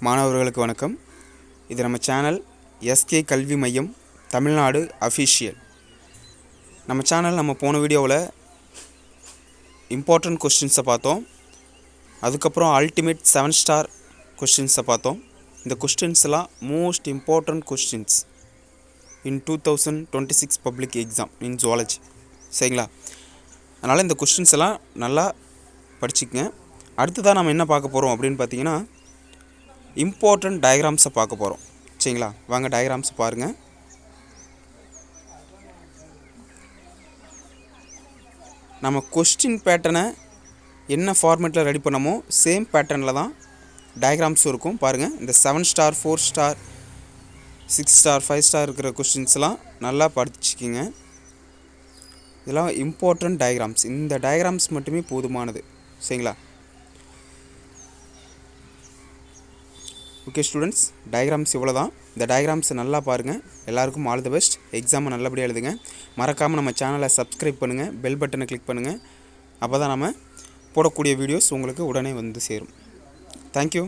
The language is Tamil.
மாணவர்களுக்கு வணக்கம். இது நம்ம சேனல் எஸ்கே கல்வி மையம் தமிழ்நாடு அஃபிஷியல். நம்ம சேனல் நம்ம போன வீடியோவில் இம்பார்ட்டன்ட் கொஸ்டின்ஸை பார்த்தோம். அதுக்கப்புறம் அல்டிமேட் 7 ஸ்டார் கொஸ்டின்ஸை பார்த்தோம். இந்த கொஸ்டின்ஸ்லாம் most important questions in 2026 public exam in zoology. சரிங்களா? அதனால் இந்த கொஸ்டின்ஸ் எல்லாம் நல்லா படிச்சுக்கங்க. அடுத்ததாக நம்ம என்ன பார்க்க போகிறோம் அப்படின்னு பார்த்தீங்கன்னா, இம்பார்ட்டன்ட் டயக்ராம்ஸை பார்க்க போகிறோம். சரிங்களா? வாங்க டயக்ராம்ஸை பாருங்கள். நம்ம கொஸ்டின் பேட்டர்னை என்ன ஃபார்மேட்டில் ரெடி பண்ணமோ சேம் பேட்டர்னில் தான் டயக்ராம்ஸும் இருக்கும். பாருங்கள், இந்த 7 ஸ்டார் 4 ஸ்டார் 6 ஸ்டார் 5 ஸ்டார் இருக்கிற கொஸ்டின்ஸ்லாம் நல்லா படிச்சுக்கிங்க. இதெல்லாம் இம்பார்ட்டன்ட் டயக்ராம்ஸ். இந்த டயக்ராம்ஸ் மட்டுமே போதுமானது. சரிங்களா? ஓகே ஸ்டூடெண்ட்ஸ், டயக்ராம்ஸ் இவ்வளோ தான். இந்த டயக்ராம்ஸை நல்லா பாருங்கள். எல்லாருக்கும் ஆல் தி பெஸ்ட். எக்ஸாமை நல்லபடியாக எழுதுங்க. மறக்காமல் நம்ம சேனலை சப்ஸ்கிரைப் பண்ணுங்கள், பெல் பட்டனை கிளிக் பண்ணுங்கள். அப்போ தான் நம்ம போடக்கூடிய வீடியோஸ் உங்களுக்கு உடனே வந்து சேரும். தேங்க்யூ.